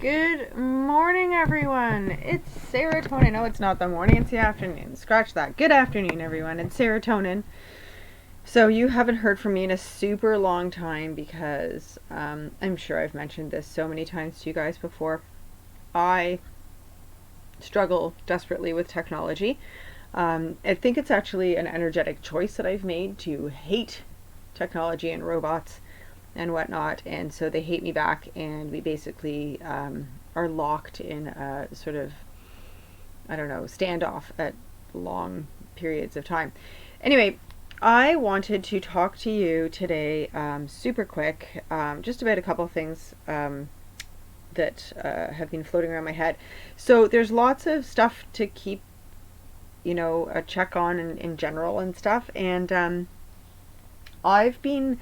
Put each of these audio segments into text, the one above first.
Good morning, everyone. It's serotonin. No, it's not the morning, it's the afternoon. Scratch that. Good afternoon, everyone. It's serotonin. So, you haven't heard from me in a super long time because I'm sure I've mentioned this so many times to you guys before. I struggle desperately with technology. I think it's actually an energetic choice that I've made to hate technology and robots and whatnot, and so they hate me back, and we basically are locked in a sort of, I don't know, standoff at long periods of time. Anyway, I wanted to talk to you today, super quick, just about a couple of things that have been floating around my head. So there's lots of stuff to keep, a check on in general and stuff, and I've been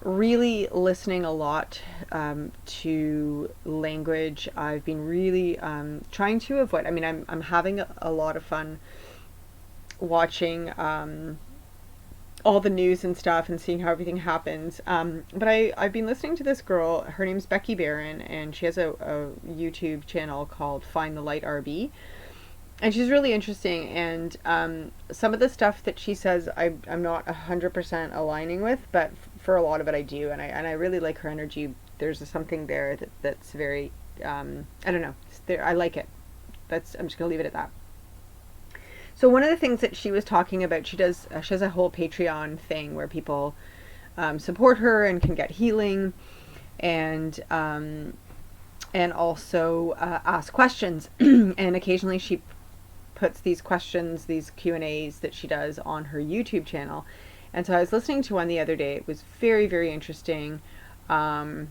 really listening a lot to language. I've been really trying to avoid. I mean, I'm having a lot of fun watching all the news and stuff and seeing how everything happens. But I've been listening to this girl. Her name's Becky Barron, and she has a YouTube channel called Find the Light RB. And she's really interesting, and some of the stuff that she says I'm not 100% aligning with, but for a lot of it I do, and I really like her energy. There's something there that's very, I don't know, there, I like it. I'm just going to leave it at that. So one of the things that she was talking about, she has a whole Patreon thing where people support her and can get healing, and also ask questions. And occasionally she puts these questions, these Q&As that she does on her YouTube channel. And so I was listening to one the other day. It was very, very interesting. And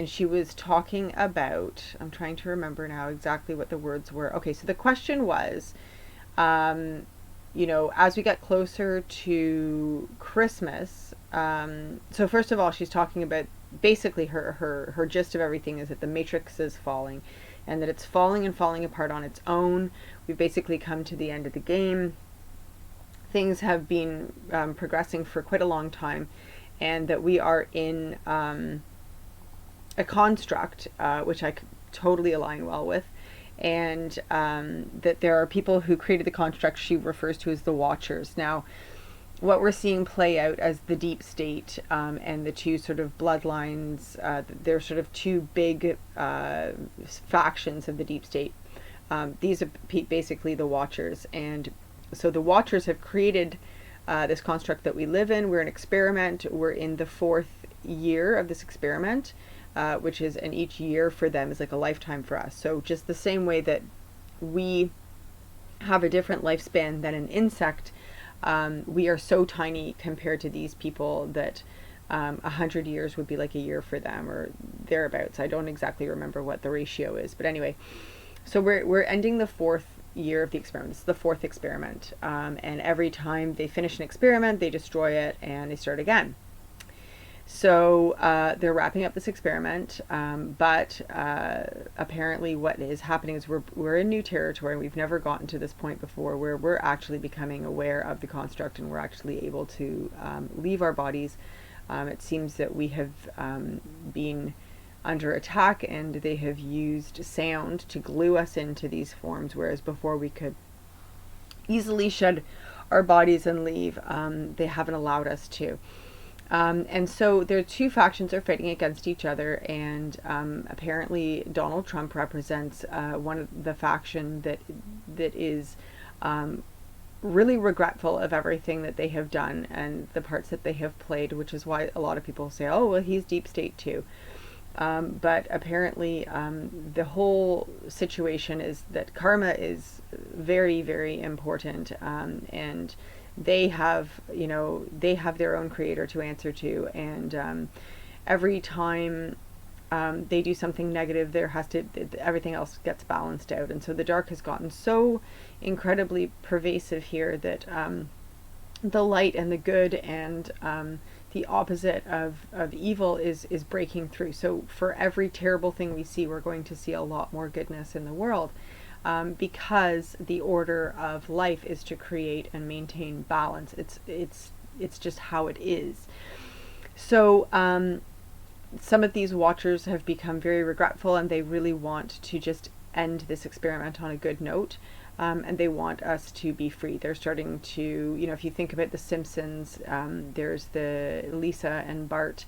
she was talking about, I'm trying to remember now exactly what the words were. Okay, so the question was, as we get closer to Christmas, so first of all, she's talking about basically her gist of everything is that the matrix is falling, and that it's falling and falling apart on its own. We've basically come to the end of the game. Things have been progressing for quite a long time, and that we are in a construct, which I totally align well with, and that there are people who created the construct she refers to as the Watchers. Now, what we're seeing play out as the deep state and the two sort of bloodlines, they're sort of two big factions of the deep state. These are basically the Watchers. And so the Watchers have created this construct that we live in. We're an experiment. We're in the 4th year of this experiment, which is, and each year for them is like a lifetime for us. So just the same way that we have a different lifespan than an insect, we are so tiny compared to these people that 100 years would be like a year for them, or thereabouts. I don't exactly remember what the ratio is, but anyway, so we're ending the 4th year of the experiment. This is the 4th experiment, and every time they finish an experiment, they destroy it and they start again. So they're wrapping up this experiment, but apparently what is happening is we're in new territory. We've never gotten to this point before where we're actually becoming aware of the construct, and we're actually able to leave our bodies. It seems that we have been under attack, and they have used sound to glue us into these forms, whereas before we could easily shed our bodies and leave. They haven't allowed us to. And so their two factions are fighting against each other, and apparently Donald Trump represents one of the faction that is really regretful of everything that they have done and the parts that they have played, which is why a lot of people say, oh, well, he's deep state too. But apparently the whole situation is that karma is very, very important, and they have their own creator to answer to, and every time they do something negative, everything else gets balanced out. And so the dark has gotten so incredibly pervasive here that the light and the good and the opposite of evil is breaking through. So for every terrible thing we see, we're going to see a lot more goodness in the world. Because the order of life is to create and maintain balance. It's just how it is. So some of these watchers have become very regretful, and they really want to just end this experiment on a good note. And they want us to be free. They're starting to, if you think about The Simpsons, there's the Lisa and Bart.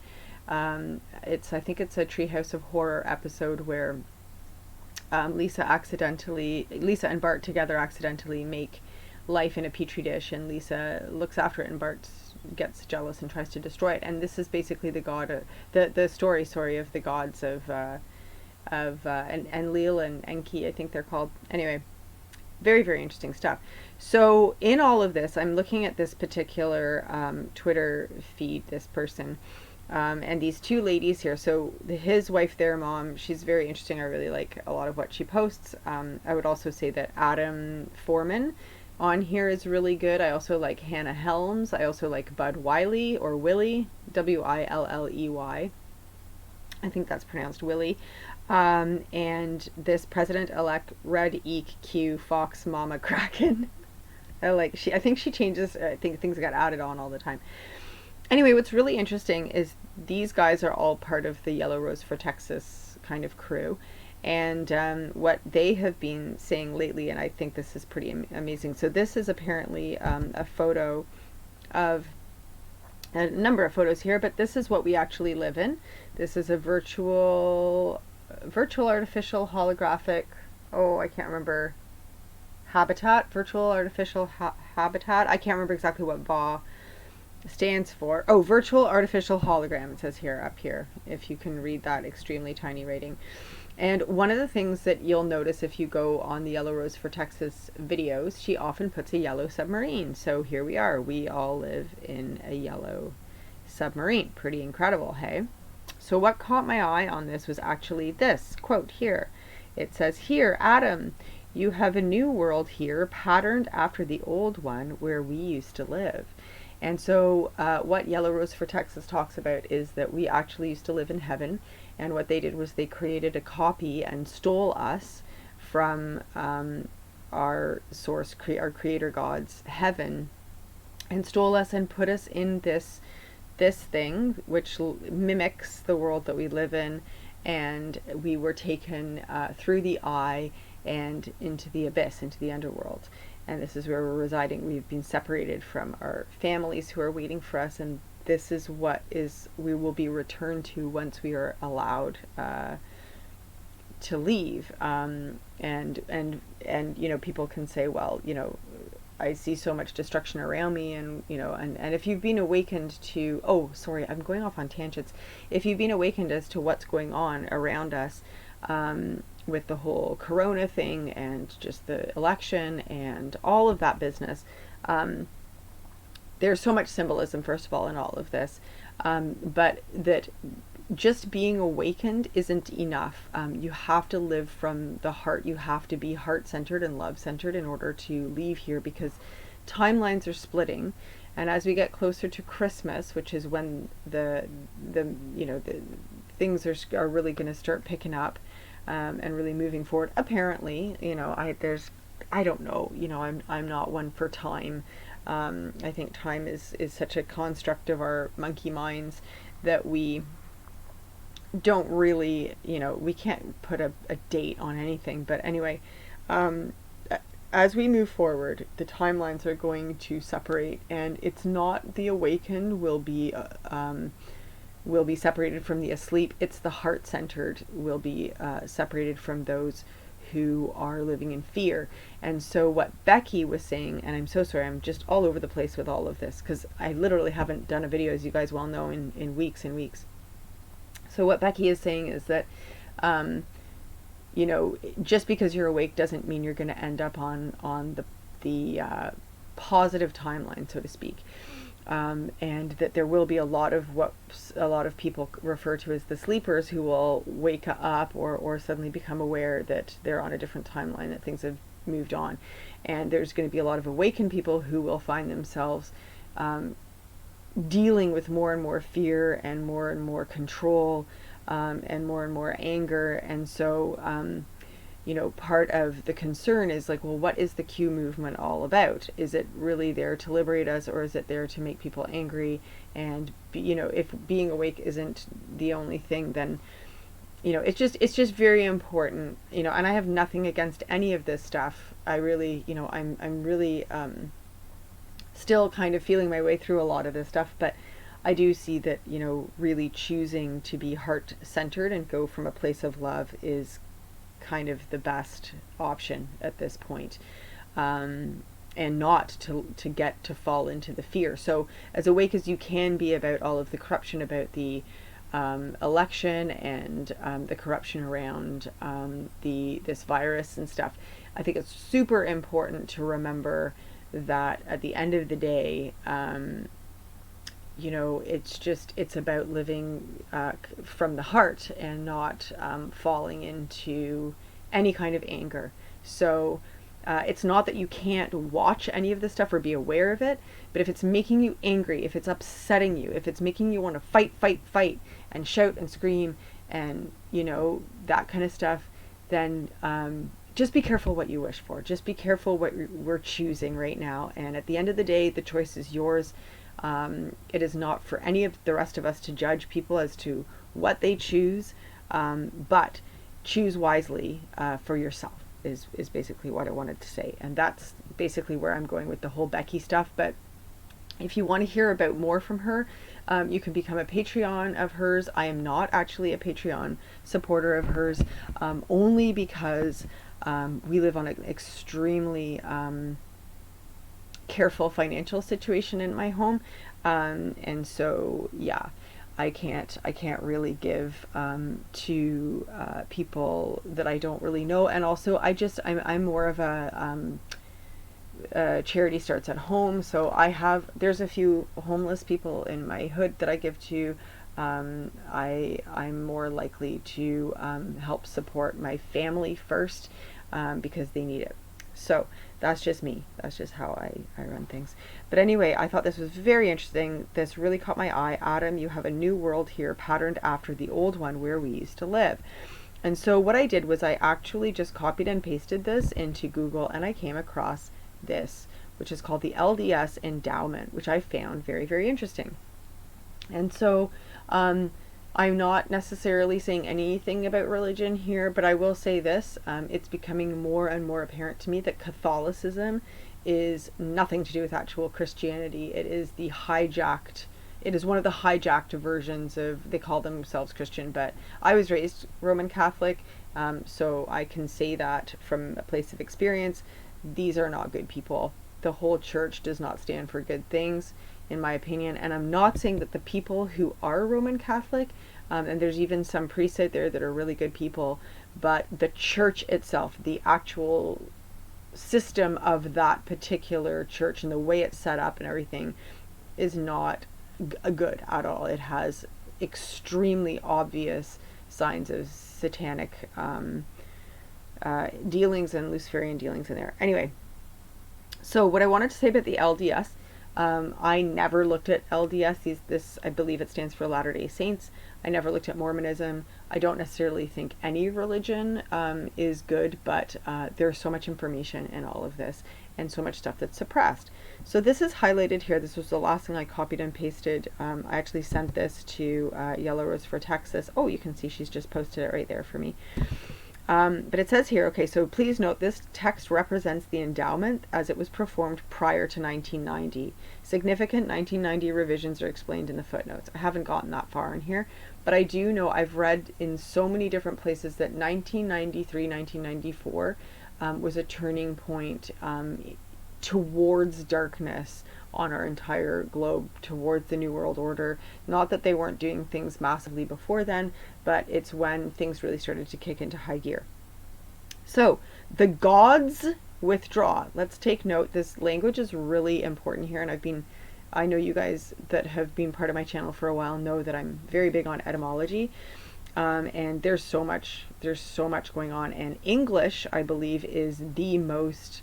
I think it's a Treehouse of Horror episode where Lisa and Bart together accidentally make life in a petri dish, and Lisa looks after it, and Bart gets jealous and tries to destroy it. And this is basically the story of the gods of Enlil and Enki, I think they're called. Anyway, very, very interesting stuff. So in all of this, I'm looking at this particular Twitter feed, this person, and these two ladies here. So his wife, their mom, she's very interesting. I really like a lot of what she posts. I would also say that Adam Foreman on here is really good. I also like Hannah Helms. I also like Bud Wiley, or Willie, Willey. I think that's pronounced Willie. And this president-elect Red Eek Q Fox Mama Kraken. I think she changes. I think things got added on all the time. Anyway, what's really interesting is these guys are all part of the Yellow Rose for Texas kind of crew. And what they have been saying lately, and I think this is pretty amazing. So this is apparently a photo of a number of photos here, but this is what we actually live in. This is a virtual artificial holographic, I can't remember, habitat, virtual artificial habitat. I can't remember exactly what VAW stands for. Oh, virtual artificial hologram, it says here, up here, if you can read that extremely tiny rating. And one of the things that you'll notice if you go on the Yellow Rose for Texas videos, she often puts a yellow submarine. So here we are. We all live in a yellow submarine. Pretty incredible, hey? So what caught my eye on this was actually this quote here. It says, "Here, Adam, you have a new world here, patterned after the old one where we used to live." And so what Yellow Rose for Texas talks about is that we actually used to live in heaven, and what they did was they created a copy and stole us from our source, our creator God's heaven, and stole us and put us in this thing which mimics the world that we live in, and we were taken through the eye and into the abyss, into the underworld. And this is where we're residing. We've been separated from our families who are waiting for us, and this is what we will be returned to once we are allowed to leave. And people can say, well, I see so much destruction around me, and if you've been awakened to, I'm going off on tangents. If you've been awakened as to what's going on around us, with the whole corona thing and just the election and all of that business, there's so much symbolism, first of all, in all of this, but that just being awakened isn't enough. You have to live from the heart. You have to be heart-centered and love-centered in order to leave here, because timelines are splitting. And as we get closer to Christmas, which is when the things are really going to start picking up, and really moving forward. Apparently, I don't know. I'm not one for time. I think time is such a construct of our monkey minds that we don't really, we can't put a date on anything. But anyway, as we move forward, the timelines are going to separate, and it's not the awakened will be separated from the asleep. It's the heart-centered will be separated from those who are living in fear. And so what Becky was saying, and I'm so sorry, I'm just all over the place with all of this, because I literally haven't done a video, as you guys well know, in weeks and weeks. So what Becky is saying is that, just because you're awake doesn't mean you're going to end up on the positive timeline, so to speak. And that there will be a lot of what a lot of people refer to as the sleepers, who will wake up or suddenly become aware that they're on a different timeline, that things have moved on. And there's going to be a lot of awakened people who will find themselves dealing with more and more fear and more control, and more anger. And so part of the concern is like, well, what is the Q movement all about? Is it really there to liberate us, or is it there to make people angry? And if being awake isn't the only thing, then it's just very important. And I have nothing against any of this stuff. I really, I'm really still kind of feeling my way through a lot of this stuff, but I do see that really choosing to be heart centered and go from a place of love is kind of the best option at this point, and not to get to fall into the fear. So as awake as you can be about all of the corruption, about the election, and the corruption around this virus and stuff, I think it's super important to remember that at the end of the day, it's about living from the heart, and not falling into any kind of anger. So it's not that you can't watch any of this stuff or be aware of it, but if it's making you angry, if it's upsetting you, if it's making you want to fight and shout and scream and that kind of stuff, then just be careful what you wish for. Just be careful what we're choosing right now. And at the end of the day, the choice is yours. It is not for any of the rest of us to judge people as to what they choose, but choose wisely for yourself is basically what I wanted to say. And that's basically where I'm going with the whole Becky stuff. But if you want to hear about more from her, you can become a Patreon of hers. I am not actually a Patreon supporter of hers, only because we live on an extremely careful financial situation in my home, and so I can't really give to people that I don't really know. And also I'm more of a charity starts at home, so there's a few homeless people in my hood that I give to. I'm more likely to help support my family first, because they need it. So that's just me. That's just how I run things. But anyway, I thought this was very interesting. This really caught my eye. Adam, you have a new world here patterned after the old one where we used to live. And so what I did was I actually just copied and pasted this into Google, and I came across this, which is called the LDS Endowment, which I found very, very interesting. And so I'm not necessarily saying anything about religion here, but I will say this. It's becoming more and more apparent to me that Catholicism is nothing to do with actual Christianity. It is one of the hijacked versions of, they call themselves Christian, but I was raised Roman Catholic, so I can say that from a place of experience. These are not good people. The whole church does not stand for good things, in my opinion. And I'm not saying that the people who are Roman Catholic, and there's even some priests out there that are really good people, but the church itself, the actual system of that particular church and the way it's set up and everything, is not good at all. It has extremely obvious signs of satanic dealings and Luciferian dealings in there. Anyway, so what I wanted to say about the LDS, I never looked at LDS. This, I believe it stands for Latter-day Saints. I never looked at Mormonism. I don't necessarily think any religion is good, but there's so much information in all of this and so much stuff that's suppressed. So this is highlighted here. This was the last thing I copied and pasted. I actually sent this to Yellow Rose for Texas. Oh, you can see she's just posted it right there for me. But it says here, okay, so please note this text represents the endowment as it was performed prior to 1990. Significant 1990 revisions are explained in the footnotes. I haven't gotten that far in here, but I do know I've read in so many different places that 1993, 1994 was a turning point towards darkness on our entire globe, towards the New World Order. Not that they weren't doing things massively before then, but it's when things really started to kick into high gear. So the gods withdraw. Let's take note. This language is really important here, and I know you guys that have been part of my channel for a while know that I'm very big on etymology. And there's so much going on, and English, I believe, is the most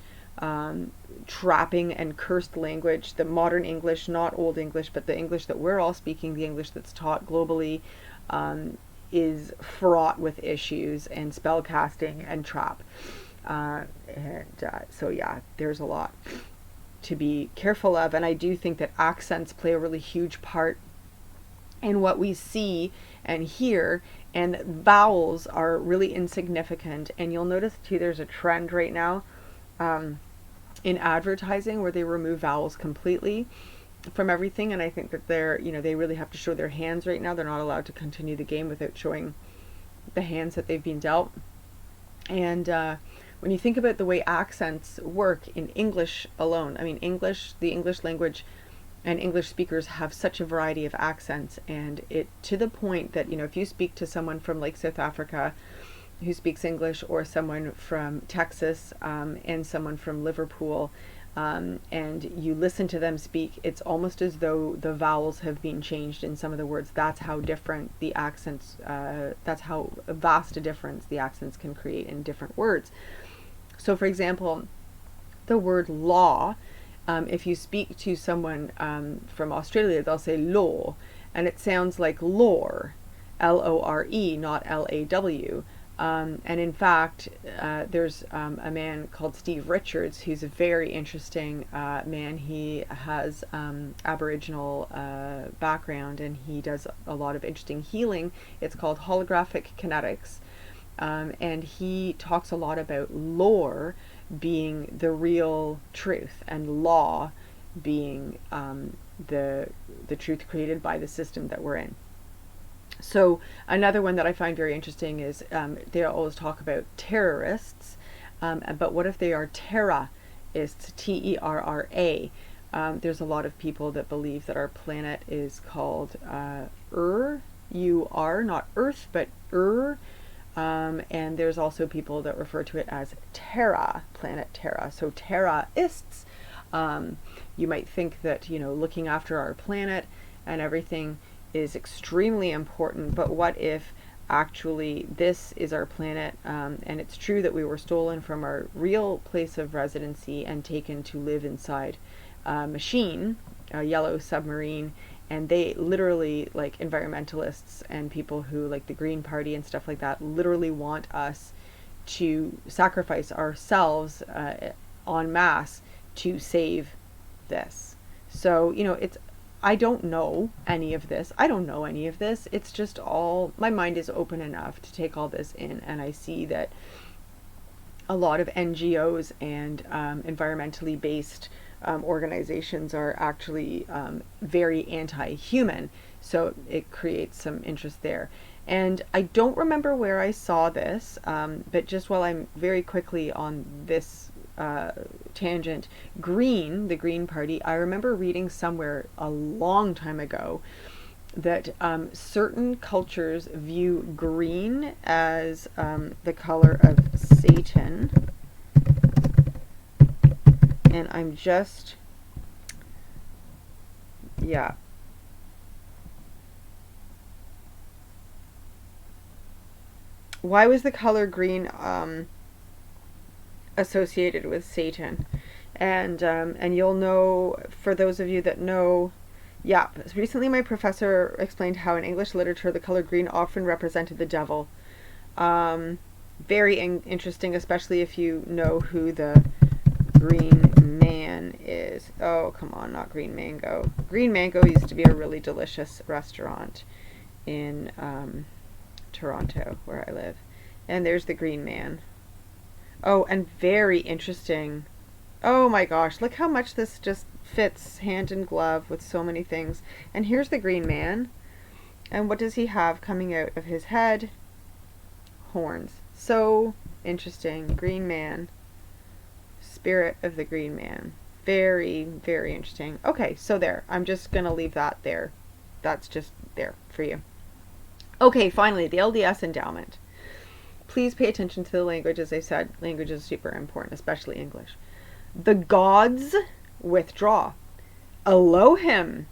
trapping and cursed language. The modern English, not old English, but the English that we're all speaking, the English that's taught globally, is fraught with issues and spell casting and trap. So yeah, there's a lot to be careful of. And I do think that accents play a really huge part in what we see and hear, and vowels are really insignificant. And you'll notice too, there's a trend right now in advertising where they remove vowels completely from everything. And I think that they really have to show their hands right now. They're not allowed to continue the game without showing the hands that they've been dealt. And when you think about the way accents work in English alone, I mean, the English language and English speakers have such a variety of accents, and it to the point that, if you speak to someone from like South Africa who speaks English, or someone from Texas, and someone from Liverpool, and you listen to them speak, it's almost as though the vowels have been changed in some of the words. That's how different the accents, that's how vast a difference the accents can create in different words. So for example, the word law, if you speak to someone from Australia, they'll say law, and it sounds like lore, Lore, not Law. And in fact, there's a man called Steve Richards, who's a very interesting man. He has Aboriginal background, and he does a lot of interesting healing. It's called holographic kinetics. And he talks a lot about lore being the real truth, and law being the truth created by the system that we're in. So another one that I find very interesting is they always talk about terrorists, but what if they are terrorists, Terra? There's a lot of people that believe that our planet is called U-R, not Earth, but and there's also people that refer to it as Terra, planet Terra. So terrorists, you might think that, looking after our planet and everything is extremely important, but what if actually this is our planet, and it's true that we were stolen from our real place of residency and taken to live inside a machine, a yellow submarine, and they literally, like environmentalists and people who like the Green Party and stuff like that, literally want us to sacrifice ourselves en masse to save this. So, I don't know any of this. It's just all, my mind is open enough to take all this in, and I see that a lot of NGOs and environmentally based organizations are actually very anti-human. So it creates some interest there. And I don't remember where I saw this, but just while I'm very quickly on this tangent, the Green Party, I remember reading somewhere a long time ago that certain cultures view green as the color of Satan. And I'm just, yeah. Why was the color green associated with Satan? And you'll know, for those of you that know, yeah, recently my professor explained how in English literature the color green often represented the devil. Very interesting, especially if you know who the Green Man is. Oh, come on, not Green Mango. Green Mango used to be a really delicious restaurant in Toronto, where I live. And there's the Green Man. Oh, and very interesting. Oh my gosh, look how much this just fits hand in glove with so many things. And here's the Green Man. And what does he have coming out of his head? Horns. So interesting. Green Man. Spirit of the Green Man. Very, very interesting. Okay, so there. I'm just going to leave that there. That's just there for you. Okay, finally, the LDS endowment. Please pay attention to the language. As I said, language is super important, especially English. The gods withdraw. Elohim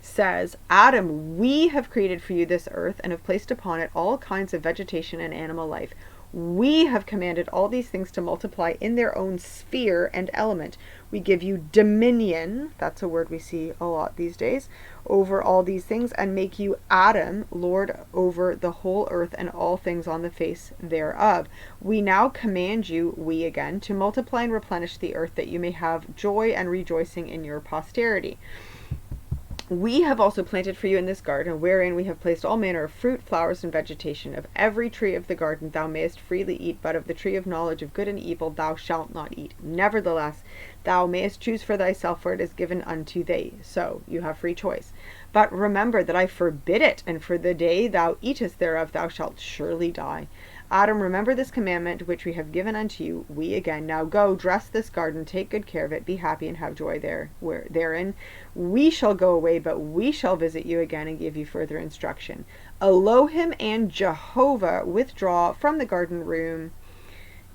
says, Adam, we have created for you this earth and have placed upon it all kinds of vegetation and animal life. We have commanded all these things to multiply in their own sphere and element. We give you dominion, that's a word we see a lot these days, over all these things, and make you Adam, Lord over the whole earth and all things on the face thereof. We now command you, we again, to multiply and replenish the earth, that you may have joy and rejoicing in your posterity. We have also planted for you in this garden, wherein we have placed all manner of fruit, flowers, and vegetation. Of every tree of the garden thou mayest freely eat, but of the tree of knowledge of good and evil thou shalt not eat. Nevertheless, thou mayest choose for thyself, for it is given unto thee. So you have free choice. But remember that I forbid it, and for the day thou eatest thereof thou shalt surely die. Adam, remember this commandment which we have given unto you. We again, now go, dress this garden, take good care of it, be happy and have joy therein. We shall go away, but we shall visit you again and give you further instruction. Elohim and Jehovah withdraw from the garden room,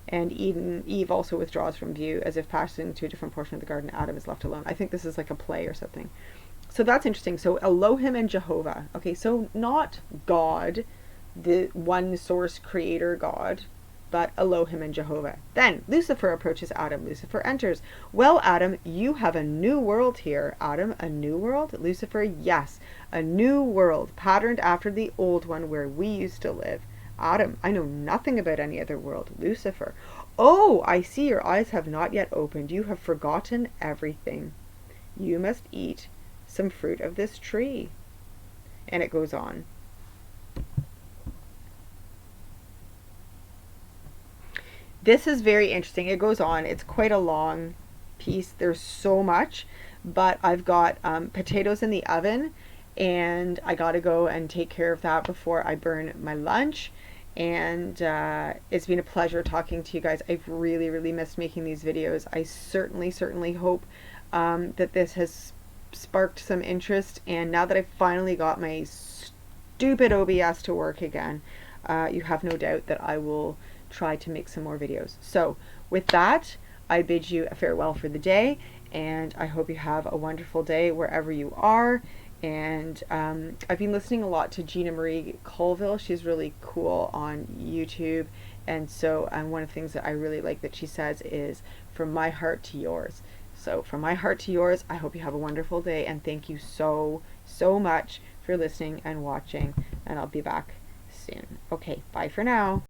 and Eve also withdraws from view, as if passing to a different portion of the garden. Adam is left alone. I think this is like a play or something. So that's interesting. So Elohim and Jehovah. Okay, so not God, the one source creator God, but Elohim and Jehovah. Then Lucifer approaches Adam. Lucifer enters. Well, Adam, you have a new world here. Adam, a new world? Lucifer, yes, a new world, patterned after the old one where we used to live. Adam, I know nothing about any other world. Lucifer, oh, I see your eyes have not yet opened. You have forgotten everything. You must eat some fruit of this tree. And it goes on. This is very interesting. It goes on. It's quite a long piece. There's so much, but I've got potatoes in the oven, and I got to go and take care of that before I burn my lunch. And it's been a pleasure talking to you guys. I've really, really missed making these videos. I certainly hope that this has sparked some interest. And now that I've finally got my stupid OBS to work again, you have no doubt that I will try to make some more videos. So with that, I bid you a farewell for the day, and I hope you have a wonderful day wherever you are. And I've been listening a lot to Gina Marie Colville. She's really cool on YouTube, and so one of the things that I really like that she says is, from my heart to yours. So from my heart to yours, I hope you have a wonderful day, and thank you so much for listening and watching, and I'll be back soon. Okay, bye for now.